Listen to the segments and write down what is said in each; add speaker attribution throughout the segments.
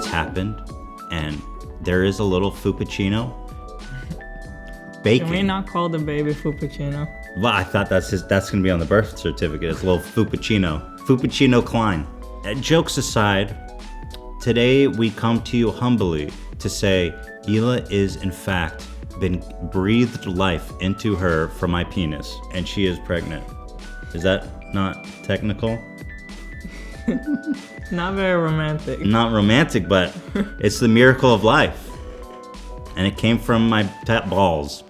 Speaker 1: it's happened, and there is a little Fuppuccino. Bacon.
Speaker 2: Can we not call the baby Fuppuccino?
Speaker 1: Well, I thought that's going to be on the birth certificate. It's a little Fuppuccino. Fuppuccino Klein. Jokes aside, today we come to you humbly to say Hila is in fact been breathed life into her from my penis, and she is pregnant. Is that not technical?
Speaker 2: Not very romantic.
Speaker 1: Not romantic, but it's the miracle of life. And it came from my balls.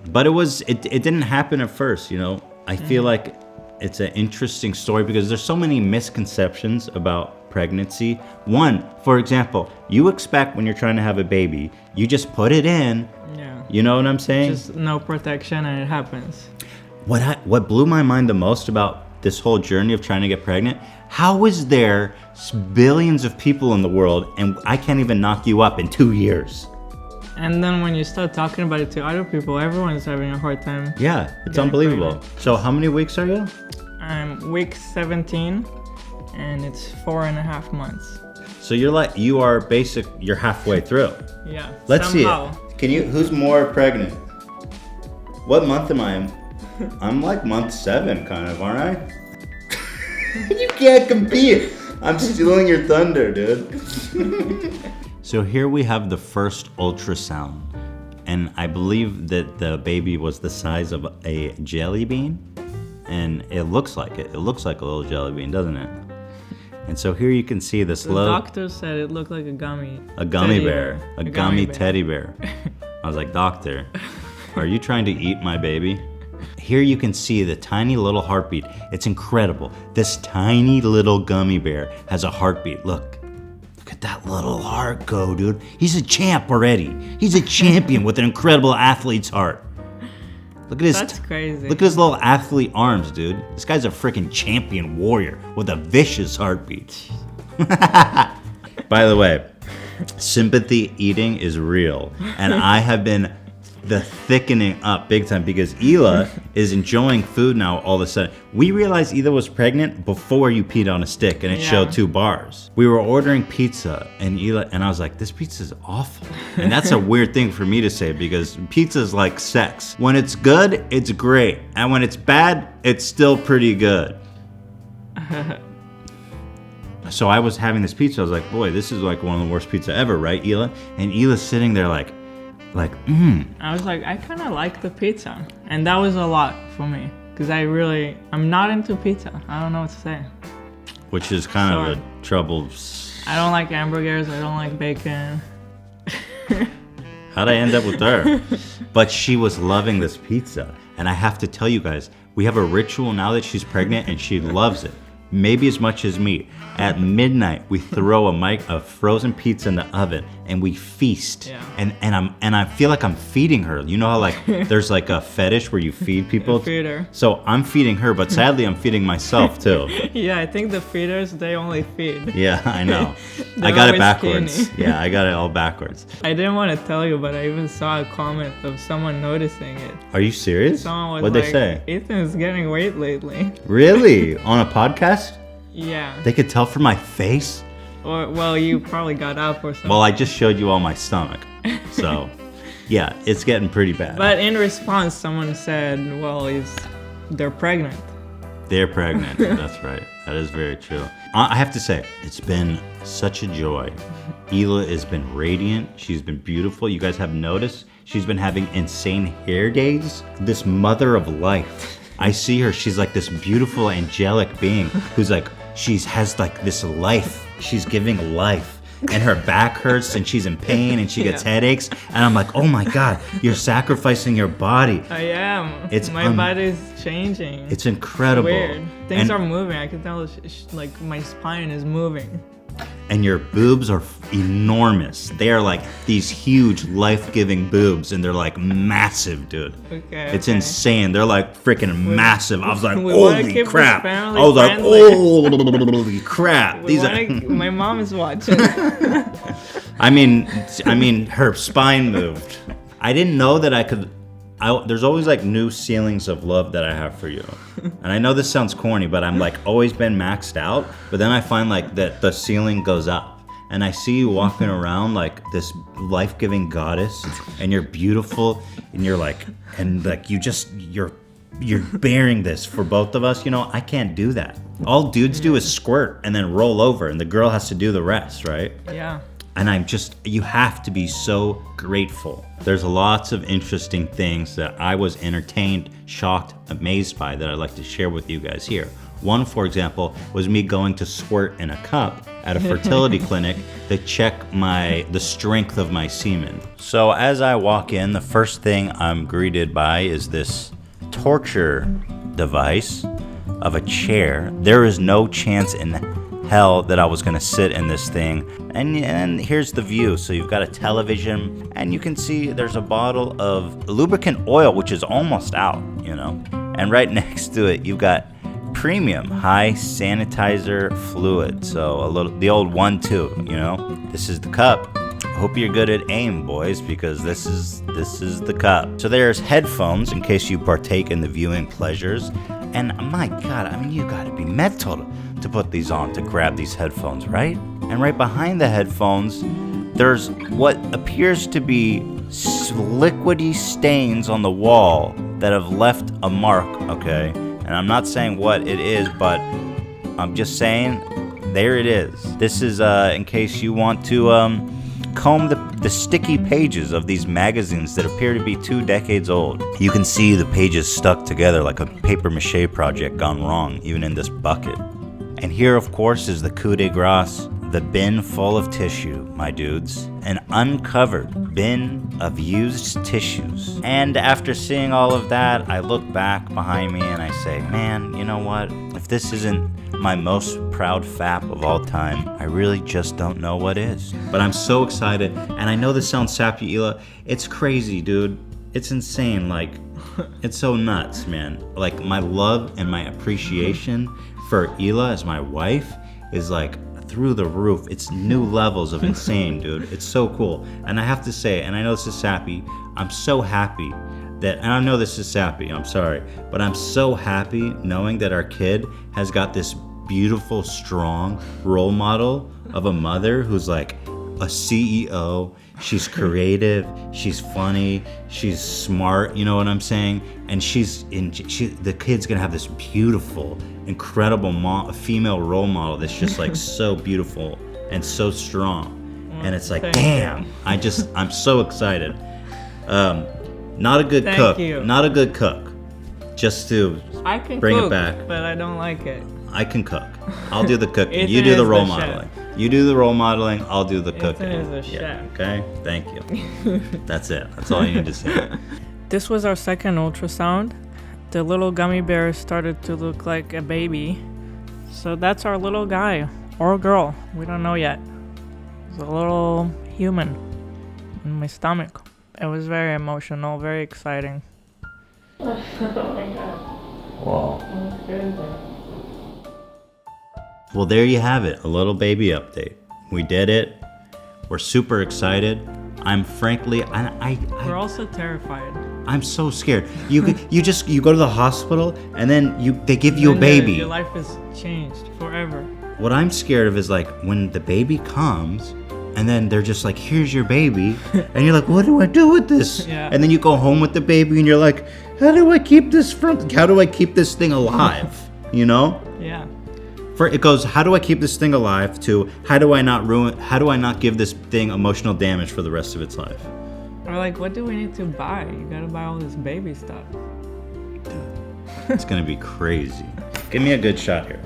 Speaker 1: But it didn't happen at first, you know. I feel like it's an interesting story because there's so many misconceptions about pregnancy. One, for example, you expect when you're trying to have a baby, you just put it in.
Speaker 2: Yeah.
Speaker 1: You know what I'm saying?
Speaker 2: Just no protection and it happens.
Speaker 1: What blew my mind the most about this whole journey of trying to get pregnant, how is there billions of people in the world and I can't even knock you up in 2 years?
Speaker 2: And then when you start talking about it to other people, everyone's having a hard time.
Speaker 1: Yeah, it's
Speaker 2: getting
Speaker 1: unbelievable.
Speaker 2: pregnant.
Speaker 1: So how many weeks are you?
Speaker 2: I'm week 17 and it's 4.5 months.
Speaker 1: So you're halfway through.
Speaker 2: Yeah.
Speaker 1: Let's
Speaker 2: somehow.
Speaker 1: see it. Who's more pregnant? What month am I in? I'm like month 7 kind of, aren't I? You can't compete. I'm stealing your thunder, dude. So here we have the first ultrasound. And I believe that the baby was the size of a jelly bean. And it looks like it. It looks like a little jelly bean, doesn't it? And so here you can see this
Speaker 2: The doctor said it looked like a gummy.
Speaker 1: A gummy
Speaker 2: teddy
Speaker 1: bear. A gummy teddy bear. I was like, doctor, are you trying to eat my baby? Here you can see the tiny little heartbeat. It's incredible. This tiny little gummy bear has a heartbeat. Look at that little heart go, dude. He's a champ already. He's a champion with an incredible athlete's heart. Look at his.
Speaker 2: That's crazy.
Speaker 1: Look at his little athlete arms, dude. This guy's a freaking champion warrior with a vicious heartbeat. By the way, sympathy eating is real, and I have been the thickening up big time because Hila is enjoying food now all of a sudden. We realized Hila was pregnant before you peed on a stick and it showed 2 bars. We were ordering pizza and I was like, this pizza is awful. And that's a weird thing for me to say because pizza is like sex. When it's good, it's great. And when it's bad, it's still pretty good. So I was having this pizza. I was like, boy, this is like one of the worst pizza ever, right, Hila? And Hila's sitting there like,
Speaker 2: I was like, I kind of like the pizza. And that was a lot for me. Because I'm not into pizza. I don't know what to say.
Speaker 1: Which is kind of a trouble.
Speaker 2: I don't like hamburgers. I don't like bacon.
Speaker 1: How'd I end up with her? But she was loving this pizza. And I have to tell you guys, we have a ritual now that she's pregnant and she loves it. Maybe as much as me. At midnight, we throw a frozen pizza in the oven and we feast.
Speaker 2: Yeah.
Speaker 1: And I feel like I'm feeding her. You know how like there's like a fetish where you feed people?
Speaker 2: Feed her.
Speaker 1: So I'm feeding her, but sadly I'm feeding myself too.
Speaker 2: Yeah, I think the feeders, they only feed.
Speaker 1: Yeah, I know. I
Speaker 2: They're
Speaker 1: got it
Speaker 2: always
Speaker 1: backwards.
Speaker 2: skinny.
Speaker 1: Yeah, I got it all backwards.
Speaker 2: I didn't want to tell you, but I even saw a comment of someone noticing it.
Speaker 1: Are you serious?
Speaker 2: Someone was
Speaker 1: What'd
Speaker 2: like,
Speaker 1: they say?
Speaker 2: Ethan's getting weight lately.
Speaker 1: Really? On a podcast?
Speaker 2: Yeah.
Speaker 1: They could tell from my face?
Speaker 2: Or, well, you probably got up or something.
Speaker 1: Well, I just showed you all my stomach. So, yeah, it's getting pretty bad.
Speaker 2: But in response, someone said, well, they're pregnant.
Speaker 1: They're pregnant. That's right. That is very true. I have to say, it's been such a joy. Hila has been radiant. She's been beautiful. You guys have noticed she's been having insane hair days. This mother of life. I see her. She's like this beautiful angelic being who's like, has like this life. She's giving life. And her back hurts and she's in pain and she gets headaches. And I'm like, oh my God, you're sacrificing your body.
Speaker 2: I am. My body's changing.
Speaker 1: It's incredible.
Speaker 2: Weird. Things are moving. I can tell like my spine is moving.
Speaker 1: And your boobs are enormous. They are like these huge life-giving boobs and they're like massive, dude.
Speaker 2: Okay.
Speaker 1: It's insane. They're like freaking massive. I was like,
Speaker 2: we wanna
Speaker 1: holy
Speaker 2: keep
Speaker 1: crap.
Speaker 2: this
Speaker 1: I
Speaker 2: family
Speaker 1: was like,
Speaker 2: friendly.
Speaker 1: holy crap.
Speaker 2: My mom is watching.
Speaker 1: I mean, her spine moved. I didn't know that I could. There's always like new ceilings of love that I have for you, and I know this sounds corny, but I'm like always been maxed out. But then I find like that the ceiling goes up, and I see you walking around like this life-giving goddess, and you're beautiful, and you're like you're bearing this for both of us. You know, I can't do that. All dudes do is squirt and then roll over, and the girl has to do the rest, right?
Speaker 2: Yeah.
Speaker 1: And you have to be so grateful. There's lots of interesting things that I was entertained, shocked, amazed by that I'd like to share with you guys here. One, for example, was me going to squirt in a cup at a fertility clinic to check the strength of my semen. So as I walk in, the first thing I'm greeted by is this torture device of a chair. There is no chance in hell that I was gonna sit in this thing. And here's the view. So you've got a television, and you can see there's a bottle of lubricant oil, which is almost out, you know. And right next to it, you've got premium high sanitizer fluid. So the old 1-2, you know. This is the cup. Hope you're good at aim, boys, because this is the cup. So there's headphones in case you partake in the viewing pleasures. And my God, I mean, you gotta be mental to put these on, to grab these headphones, right? And right behind the headphones, there's what appears to be liquidy stains on the wall that have left a mark, okay? And I'm not saying what it is, but I'm just saying, there it is. This is in case you want to comb the sticky pages of these magazines that appear to be 2 decades old. You can see the pages stuck together like a paper mache project gone wrong, even in this bucket. And here, of course, is the coup de grace, the bin full of tissue, my dudes. An uncovered bin of used tissues. And after seeing all of that, I look back behind me and I say, man, you know what? If this isn't my most proud fap of all time, I really just don't know what is. But I'm so excited, and I know this sounds sappy, Hila. It's crazy, dude. It's insane. Like, it's so nuts, man. Like, my love and my appreciation for Hila as my wife is like through the roof. It's new levels of insane, dude. It's so cool. And I have to say, and I know this is sappy, I'm so happy that, and I know this is sappy, I'm sorry, but I'm so happy knowing that our kid has got this beautiful, strong role model of a mother who's like a CEO. She's creative, she's funny, she's smart, you know what I'm saying? And the kid's gonna have this beautiful, incredible female role model that's just like so beautiful and so strong. And it's like, damn, I'm so excited. Not a good cook. Not a good cook. Just to bring it back.
Speaker 2: But I don't like it.
Speaker 1: I can cook. I'll do the cooking. You do the role modeling. You do the role modeling. I'll do the cooking.
Speaker 2: Ethan is a chef.
Speaker 1: Okay. Thank you. That's it. That's all you need to say.
Speaker 2: This was our second ultrasound. The little gummy bear started to look like a baby. So that's our little guy or girl. We don't know yet. It's a little human in my stomach. It was very emotional, very exciting. Oh my God.
Speaker 1: Wow. Well, there you have it, a little baby update. We did it. We're super excited. I'm frankly,
Speaker 2: we're also terrified.
Speaker 1: I'm so scared. You go to the hospital and then they give you a baby.
Speaker 2: Your life is changed forever.
Speaker 1: What I'm scared of is like when the baby comes and then they're just like, here's your baby. And you're like, what do I do with this?
Speaker 2: Yeah.
Speaker 1: And then you go home with the baby and you're like, how do I keep this thing alive? You know?
Speaker 2: Yeah.
Speaker 1: It goes, how do I keep this thing alive, to how do I not give this thing emotional damage for the rest of its life?
Speaker 2: Or like, what do we need to buy? You gotta buy all this baby stuff.
Speaker 1: Dude, it's gonna be crazy. Give me a good shot here.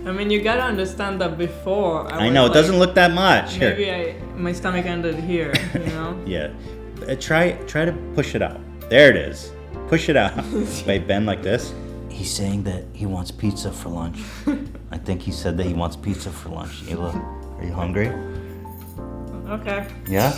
Speaker 2: I mean, you gotta understand that before.
Speaker 1: I know, it doesn't look that much.
Speaker 2: Maybe my stomach ended here, you know?
Speaker 1: Yeah. Try to push it out. There it is. Push it out. Wait, bend like this. He's saying that he wants pizza for lunch. I think he said that he wants pizza for lunch. Hila, are you hungry?
Speaker 2: Okay.
Speaker 1: Yeah?